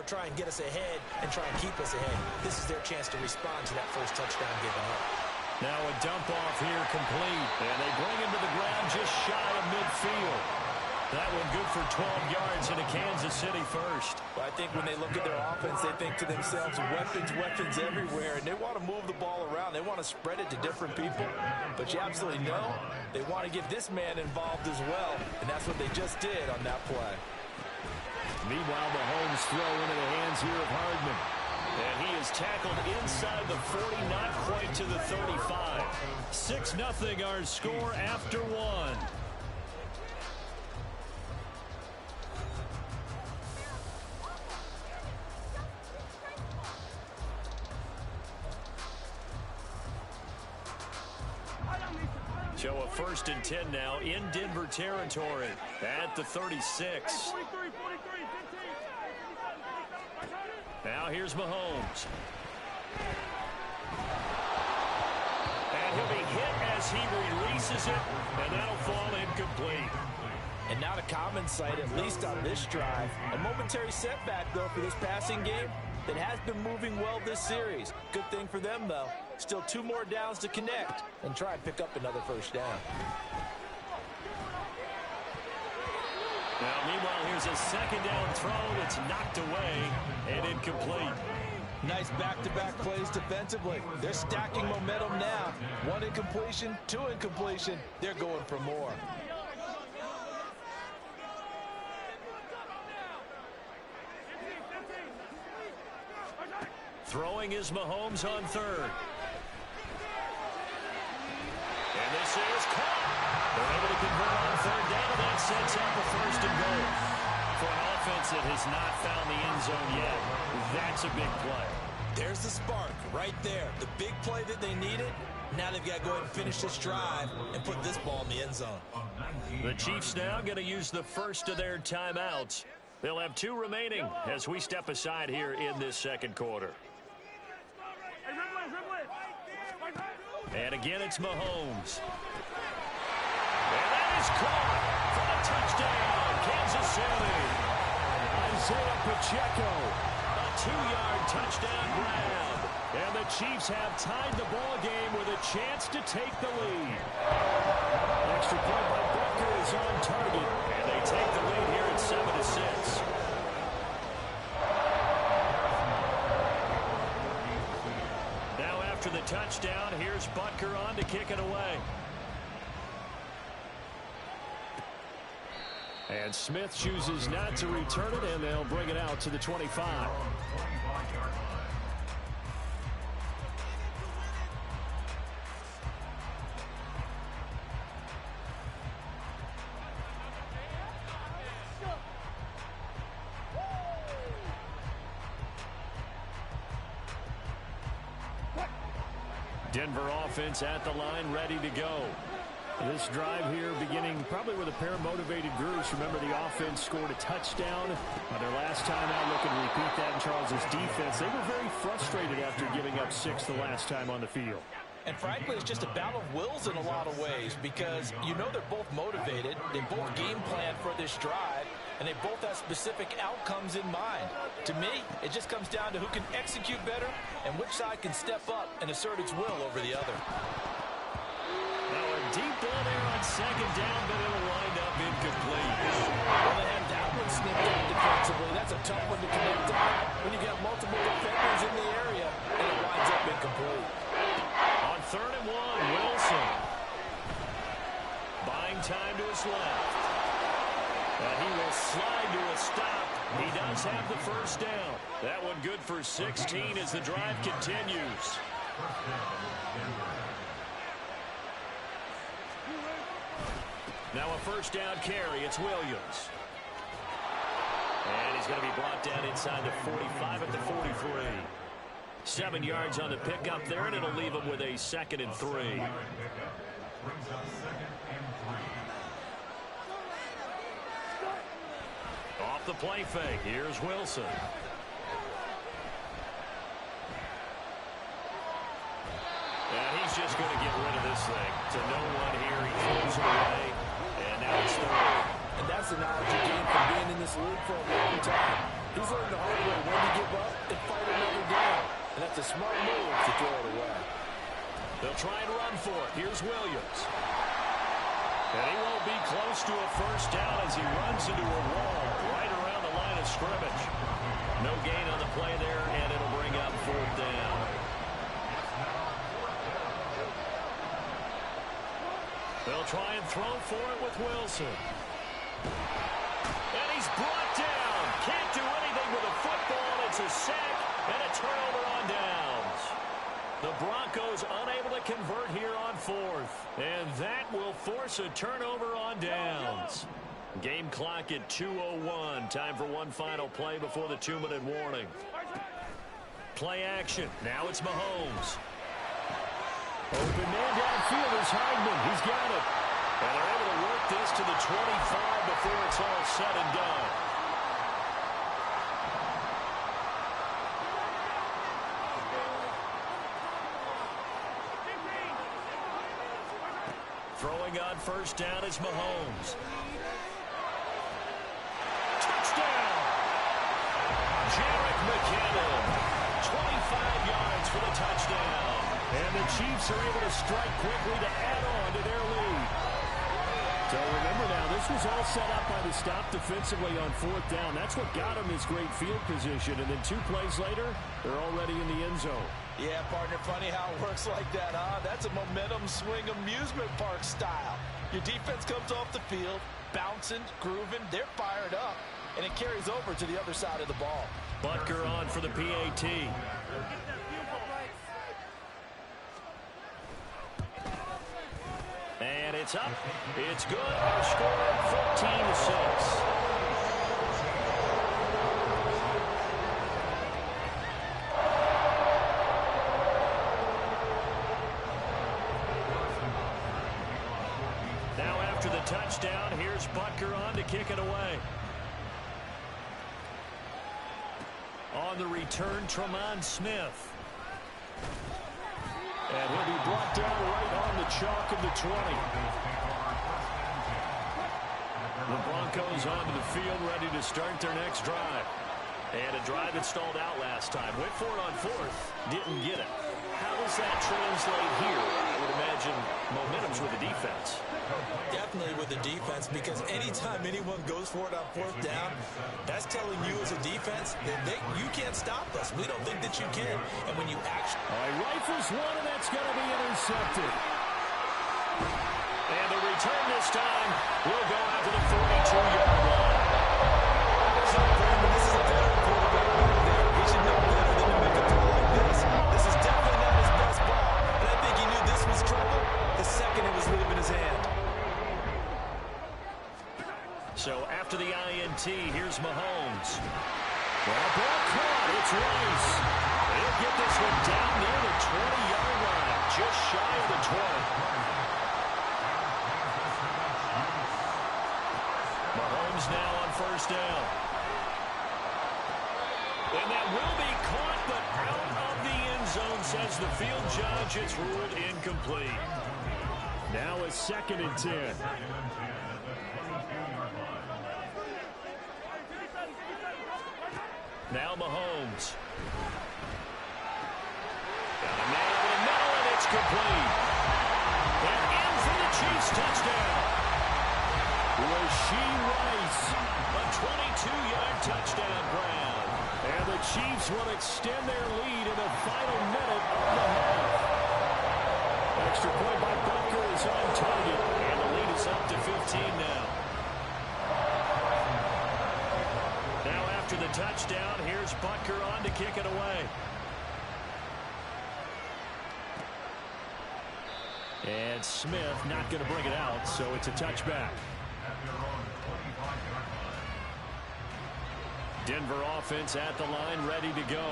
or try and get us ahead and try and keep us ahead. This is their chance to respond to that first touchdown given up. Now a dump off here complete. And they bring him to the ground just shy of midfield. That one good for 12 yards into Kansas City first. Well, I think when they look at their offense, they think to themselves, weapons everywhere, and they want to move the ball around. They want to spread it to different people, but you absolutely know they want to get this man involved as well, and that's what they just did on that play. Meanwhile, Mahomes throw into the hands here of Hardman. And he is tackled inside the 40, not quite to the 35. 6-0 our score after one. So a 1st and 10 now in Denver territory at the 36. Now here's Mahomes. And he'll be hit as he releases it, and that'll fall incomplete. And not a common sight, at least on this drive. A momentary setback, though, for this passing game that has been moving well this series. Good thing for them, though. Still 2 more downs to connect and try and pick up another first down. Now, meanwhile, here's a 2nd down throw that's knocked away and incomplete. Nice back-to-back plays defensively. They're stacking momentum now. 1 incompletion, 2 incompletion. They're going for more. Throwing is Mahomes on 3rd. And this is caught. They're able to convert on 3rd down, and that sets up a 1st and goal. For an offense that has not found the end zone yet, that's a big play. There's the spark right there. The big play that they needed. Now they've got to go ahead and finish this drive and put this ball in the end zone. The Chiefs now going to use the first of their timeouts. They'll have 2 remaining as we step aside here in this 2nd quarter. And again, it's Mahomes. And that is caught for a touchdown, Kansas City. Isaiah Pacheco, a 2-yard touchdown grab. And the Chiefs have tied the ball game with a chance to take the lead. Extra point by Booker is on target, and they take the lead here at 7-6. After the touchdown, here's Butker on to kick it away. And Smith chooses not to return it, and they'll bring it out to the 25. Denver offense at the line, ready to go. This drive here beginning probably with a pair of motivated groups. Remember, the offense scored a touchdown on their last time out. Looking to repeat that in Charles's defense. They were very frustrated after giving up 6 the last time on the field. And frankly, it's just a battle of wills in a lot of ways because you know they're both motivated. They both game plan for this drive, and they both have specific outcomes in mind. To me, it just comes down to who can execute better and which side can step up and assert its will over the other. Now a deep ball there on 2nd down, but it'll wind up incomplete. Well, they had that one snipped out defensively. That's a tough one to connect on when you got multiple defenders in the area, and it winds up incomplete. On 3rd and 1, Wilson. Buying time to his left. And he will slide to a stop. He does have the 1st down. That one good for 16 as the drive continues. Now a 1st down carry. It's Williams. And he's going to be brought down inside the 45 at the 43. 7 yards on the pickup there, and it'll leave him with a 2nd and 3. Off the play fake. Here's Wilson. And he's just going to get rid of this thing. To no one here. He throws it away. And now it's 3rd. And that's the knowledge you gain from being in this league for a long time. He's learned the hard way when a smart move to throw it away. They'll try and run for it. Here's Williams. And he won't be close to a first down as he runs into a wall right around the line of scrimmage. No gain on the play there, and it'll bring up fourth down. They'll try and throw for it with Wilson. And he's brought down. Can't do anything with a football. It's a sack and a turnover on downs. The Broncos unable to convert here on fourth. And that will force a turnover on downs. Game clock at 2:01. Time for one final play before the 2-minute warning. Play action. Now it's Mahomes. Open man downfield is Heidman. He's got it. And they're able to work this to the 25 before it's all said and done. Throwing on first down is Mahomes. Touchdown! Jarek McKinnon. 25 yards for the touchdown. And the Chiefs are able to strike quickly to add on to their lead. So remember now, this was all set up by the stop defensively on fourth down. That's what got them his great field position. And then 2 plays later, they're already in the end zone. Yeah, partner, funny how it works like that, huh? That's a momentum swing amusement park style. Your defense comes off the field, bouncing, grooving, they're fired up, and it carries over to the other side of the ball. Butker on for the PAT. And it's up. It's good. Our score, 14-6. Now after the touchdown, here's Butker on to kick it away. On the return, Tremont Smith. And he'll be brought down right on the chalk of the 20. The Broncos onto the field, ready to start their next drive. And a drive that stalled out last time. Went for it on fourth, didn't get it. How does that translate here? I would imagine momentum's with the defense. Definitely with the defense, because anytime anyone goes for it on fourth down, that's telling you as a defense that you can't stop us. We don't think that you can. And when you actually... All right, rifles one, and that's going to be intercepted. And the return this time will go out to the 42-yard line. So, Brandon, this is a veteran quarterback move there. He should know better than to make a throw like this. This is definitely not his best ball. And I think he knew this was trouble the second it was leaving his hand. So after the INT, here's Mahomes. Well, ball caught. It's Rice. He'll get this one down near the 20-yard line, just shy of the 20. Mahomes now on first down. And that will be caught, but out of the end zone, says the field judge. It's ruled incomplete. Now a 2nd and 10. Now Mahomes. Got a man over the middle, and it's complete. And in for the Chiefs touchdown. Rashee Rice, a 22-yard touchdown grab. And the Chiefs will extend their lead in the final minute of the half. Extra point by Butker is on target, and the lead is up to 15 now. Now after the touchdown, here's Butker on to kick it away. And Smith not going to bring it out, so it's a touchback. Denver offense at the line, ready to go.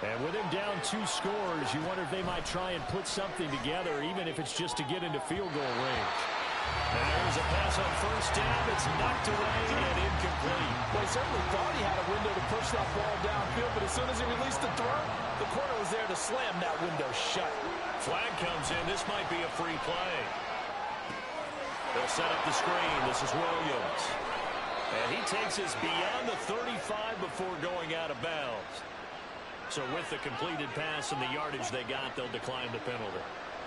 And with him down 2 scores, you wonder if they might try and put something together, even if it's just to get into field goal range. And there's a pass on first down. It's knocked away and incomplete. Well, he certainly thought he had a window to push that ball downfield, but as soon as he released the throw, the corner was there to slam that window shut. Flag comes in. This might be a free play. They'll set up the screen. This is Williams. And he takes us beyond the 35 before going out of bounds. So with the completed pass and the yardage they got, they'll decline the penalty.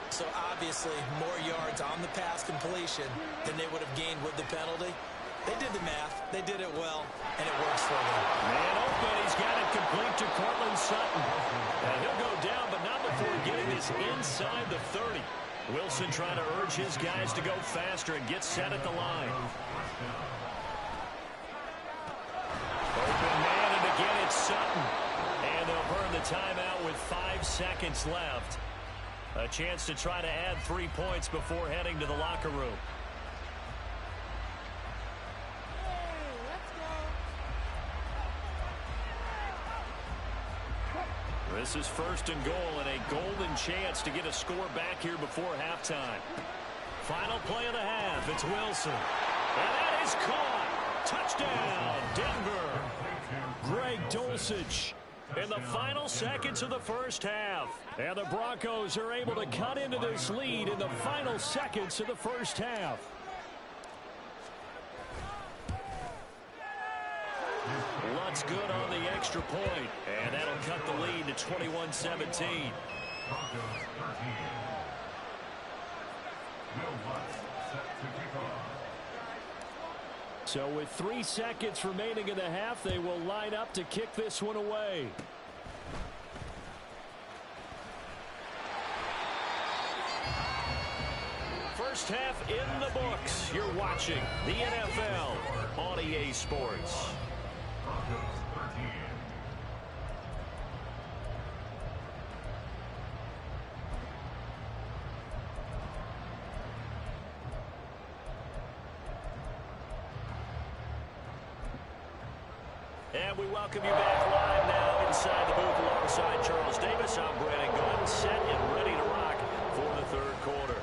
So obviously more yards on the pass completion than they would have gained with the penalty. They did the math. They did it well, and it works for them. Man open. He's got it complete to Cortland Sutton. And he'll go down, but not before getting this inside the 30. Wilson trying to urge his guys to go faster and get set at the line. Open man, and again it's Sutton. And they'll burn the timeout with 5 seconds left. A chance to try to add 3 points before heading to the locker room. This is 1st and goal and a golden chance to get a score back here before halftime. Final play of the half. It's Wilson. And that is caught. Touchdown, Denver. Greg Dulcich in the final seconds of the first half. And the Broncos are able to cut into this lead in the final seconds of the first half. Lutz good on the extra point, and that'll cut the lead to 21-17. So with 3 seconds remaining in the half, they will line up to kick this one away. First half in the books. You're watching the NFL on EA Sports. And we welcome you back live now inside the booth alongside Charles Davis. I'm Brandon Gordon, set and ready to rock for the third quarter.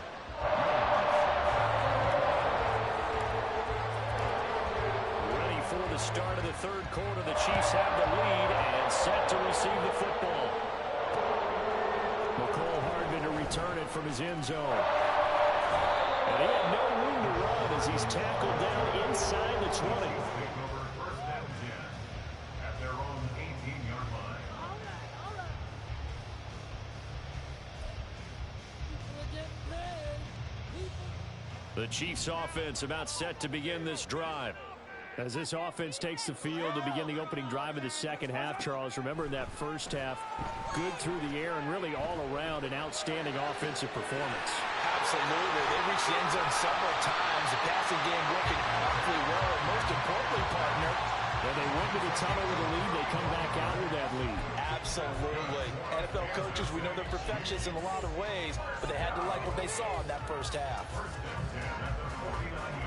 Ready for the start of the third quarter. The Chiefs have the lead and set to receive the football. McCole Hardman to return it from his end zone. And he had no room to run as he's tackled down inside the 20. The Chiefs offense about set to begin this drive. As this offense takes the field to begin the opening drive of the second half, Charles, remember in that first half, good through the air and really all around an outstanding offensive performance. Absolutely. They reached the end zone several times. The passing game working awfully well, and most importantly, partner, when they went to the tunnel with a lead, they come back out with that lead. Absolutely. NFL coaches, we know they're perfectionists in a lot of ways, but they had to like what they saw in that first half.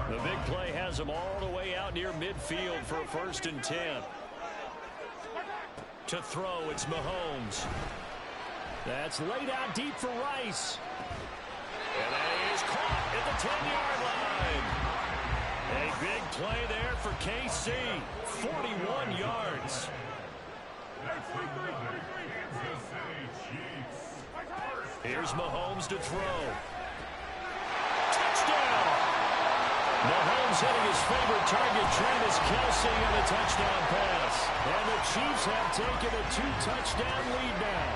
The big play has them all the way out near midfield for a 1st and 10. To throw, it's Mahomes. That's laid out deep for Rice. And that is caught at the 10-yard line. A big play there for KC. 41 yards. Here's Mahomes to throw. Touchdown! Mahomes hitting his favorite target, Travis Kelce, on a touchdown pass. And the Chiefs have taken a 2-touchdown lead now.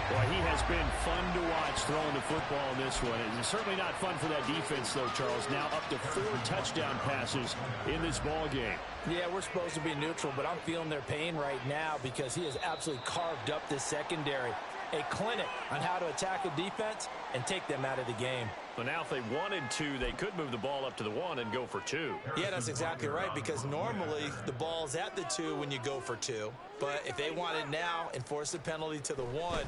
Boy, he has been fun to watch throwing the football in this one. It's certainly not fun for that defense, though, Charles. Now up to 4 touchdown passes in this ball game. Yeah, we're supposed to be neutral, but I'm feeling their pain right now because he has absolutely carved up this secondary. A clinic on how to attack a defense and take them out of the game. But now if they wanted to, they could move the ball up to the 1 and go for 2. Yeah, that's exactly right, because normally the ball's at the 2 when you go for 2. But if they want it now and force the penalty to the 1.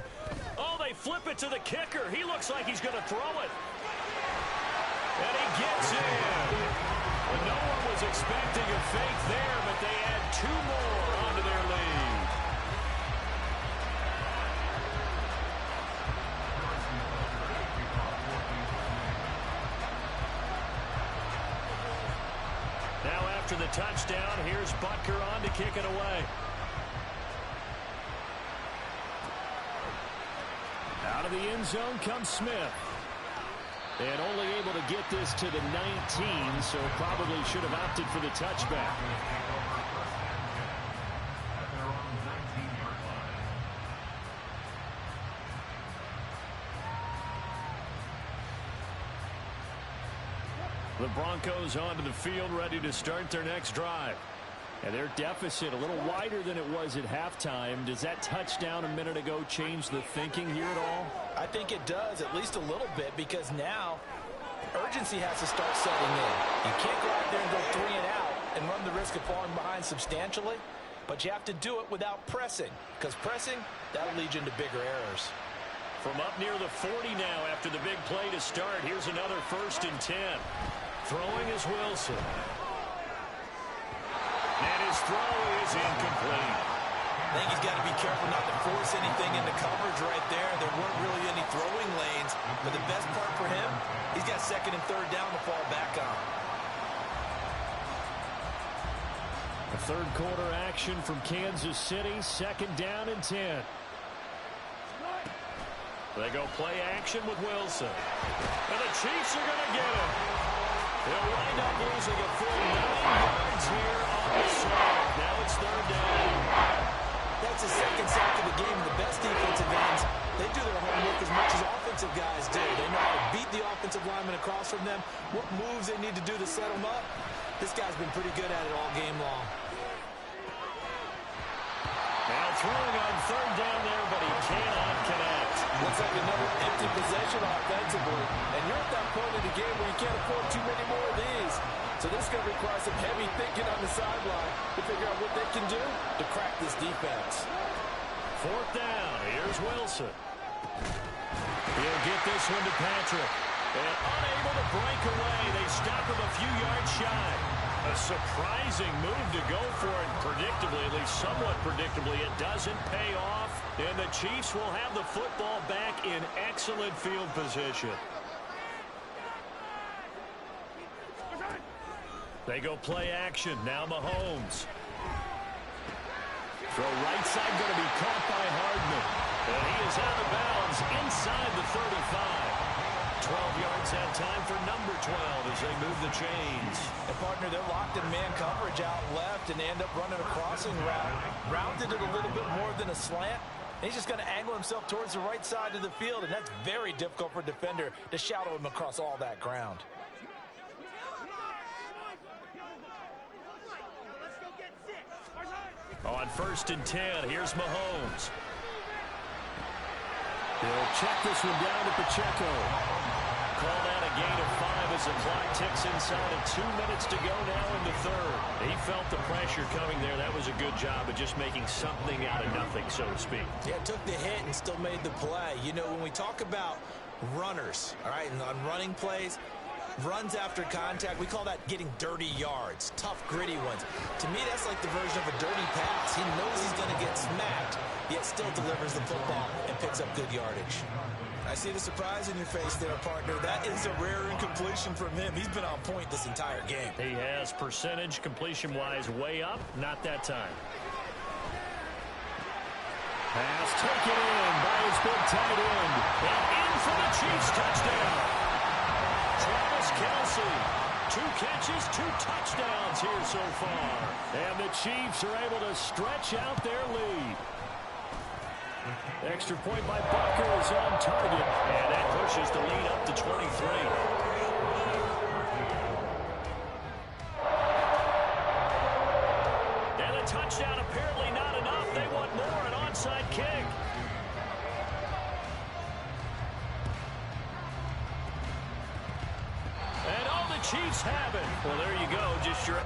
Oh, they flip it to the kicker. He looks like he's going to throw it. And he gets in. Well, no one was expecting a fake there, but they add 2 more onto their lead. Now after the touchdown, here's Butker on to kick it away. Out of the end zone comes Smith. And only able to get this to the 19, so probably should have opted for the touchback. The Broncos onto the field, ready to start their next drive. And their deficit a little wider than it was at halftime. Does that touchdown a minute ago change the thinking here at all? I think it does, at least a little bit, because now urgency has to start setting in. You can't go out there and go 3 and out and run the risk of falling behind substantially, but you have to do it without pressing, because pressing, that'll lead you into bigger errors. From up near the 40 now after the big play to start, here's another 1st and 10. Throwing is Wilson. And his throw is incomplete. I think he's got to be careful not to force anything into coverage right there. There weren't really any throwing lanes, but the best part for him, he's got 2nd and 3rd down to fall back on. A 3rd quarter action from Kansas City, 2nd down and 10. They go play action with Wilson. And the Chiefs are going to get him. They'll wind up losing a full 9 yards here on the sack. Now it's 3rd down. That's the 2nd sack of the game. The best defensive ends, they do their homework as much as offensive guys do. They know how to beat the offensive lineman across from them, what moves they need to do to set them up. This guy's been pretty good at it all game long. Now throwing on 3rd down there, but he cannot connect. Looks like another empty possession offensively. And you're at that point in the game where you can't afford too many more of these. So this is going to require some heavy thinking on the sideline to figure out what they can do to crack this defense. 4th down. Here's Wilson. He'll get this one to Patrick. And unable to break away. They stop him a few yards shy. A surprising move to go for it. Predictably, at least somewhat predictably, it doesn't pay off. And the Chiefs will have the football back in excellent field position. They go play action. Now Mahomes. Throw right side going to be caught by Hardman. And he is out of bounds inside the 35. 12 yards that time for number 12 as they move the chains. And partner, they're locked in man coverage out left, and they end up running a crossing route. Rounded it a little bit more than a slant. He's just going to angle himself towards the right side of the field, and that's very difficult for a defender to shadow him across all that ground. On 1st and 10, here's Mahomes. He'll check this one down to Pacheco. Called out a gain of 5 as the clock ticks inside of 2 minutes to go now in the 3rd. He felt the pressure coming there. That was a good job of just making something out of nothing, so to speak. Yeah, took the hit and still made the play. You know, when we talk about runners, all right, and on running plays, runs after contact, we call that getting dirty yards, tough, gritty ones. To me, that's like the version of a dirty pass. He knows he's going to get smacked, yet still delivers the football and picks up good yardage. I see the surprise in your face there, partner. That is a rare incompletion from him. He's been on point this entire game. He has percentage completion-wise way up. Not that time. Pass taken in by his big tight end. And in for the Chiefs touchdown. Travis Kelce. 2 catches, 2 touchdowns here so far. And the Chiefs are able to stretch out their lead. Extra point by Bucker is on target. And that pushes the lead up to 23. And a touchdown apparently not enough. They want more, an onside kick. And all the Chiefs have it. Well, there you go. Just your...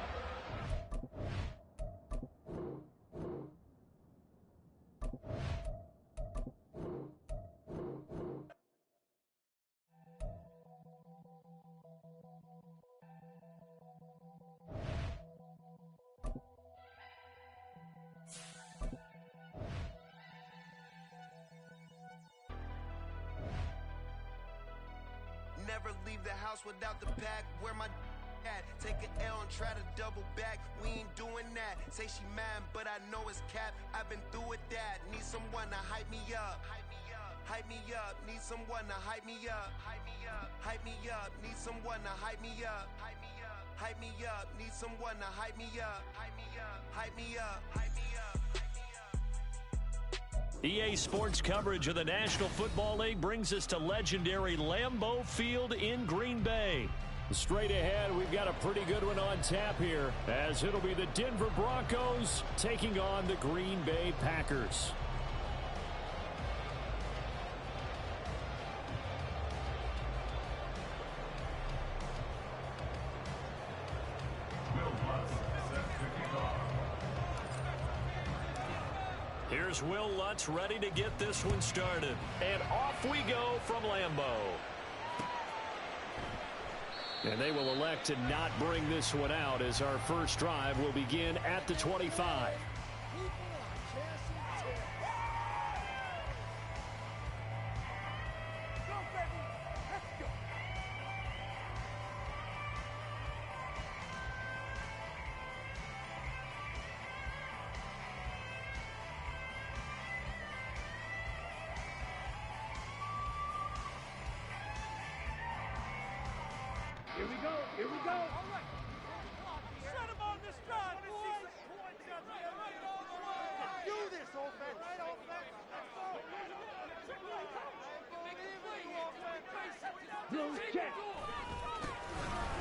Never leave the house without the pack. Where my at? Take an L and try to double back. We ain't doing that. Say she mad, but I know it's cap. I've been through with that. Need someone to hype me up. Hype me up. Hype me up. Need someone to hype me up. Hype me up. Hype me up. Need someone to hype me up. Hype me up. Hype me up. Need someone to hype me up. Hype me up. Hype me up. Hype me up. EA Sports coverage of the National Football League brings us to legendary Lambeau Field in Green Bay. Straight ahead, we've got a pretty good one on tap here, as it'll be the Denver Broncos taking on the Green Bay Packers. Here's Will Lutz ready to get this one started. And off we go from Lambeau. And they will elect to not bring this one out, as our first drive will begin at the 25. Here we go. Here we go. All right. Set him on this drive, boys. Do this, offense. Right, offense. Let's go. Check.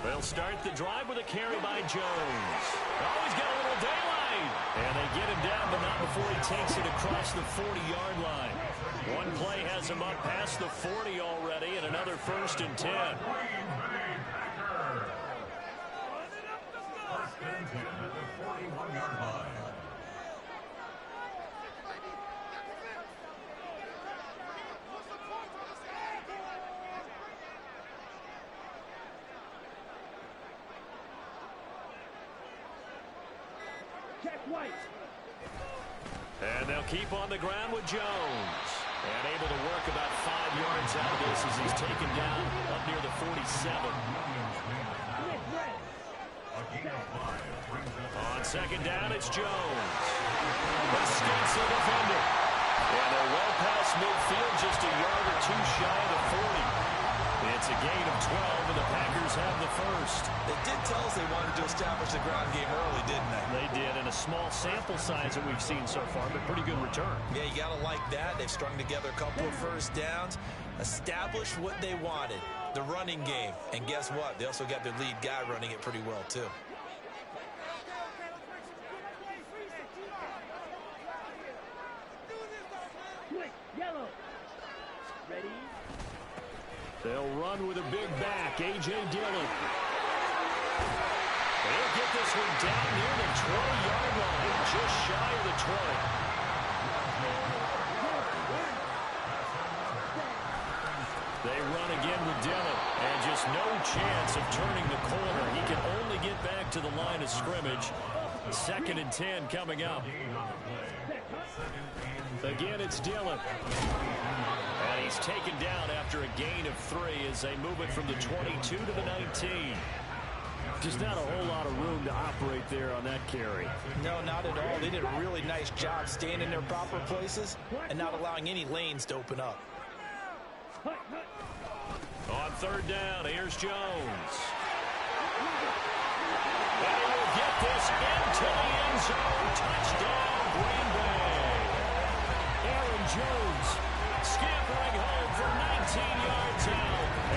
They'll start the drive with a carry by Jones. Oh, he's got a little daylight. And they get him down, but not before he takes it across the 40-yard line. One play has him up past the 40 already, and another 1st and 10. And they'll keep on the ground with Jones. And able to work about 5 yards out of this as he's taken down up near the 47. On second down, it's Jones. The stencil defender. And they're well past midfield, just a yard or two shy of the 40. It's a gain of 12, and the Packers have the first. They did tell us they wanted to establish the ground game early, didn't they? They did, in a small sample size that we've seen so far, but pretty good return. Yeah, you got to like that. They've strung together a couple of first downs, established what they wanted, the running game. And guess what? They also got their lead guy running it pretty well, too. Yellow. Ready? They'll run with a big back, A.J. Dillon. They'll get this one down near the 20-yard line, just shy of the 20. They run again with Dillon, and just no chance of turning the corner. He can only get back to the line of scrimmage. 2nd and 10 coming up. Again, it's Dillon. And he's taken down after a gain of 3 as they move it from the 22 to the 19. Just not a whole lot of room to operate there on that carry. No, not at all. They did a really nice job staying in their proper places and not allowing any lanes to open up. On 3rd down, here's Jones. And he will get this into the end zone. Touchdown, Green Bay. Aaron Jones scampering home for 19 yards out.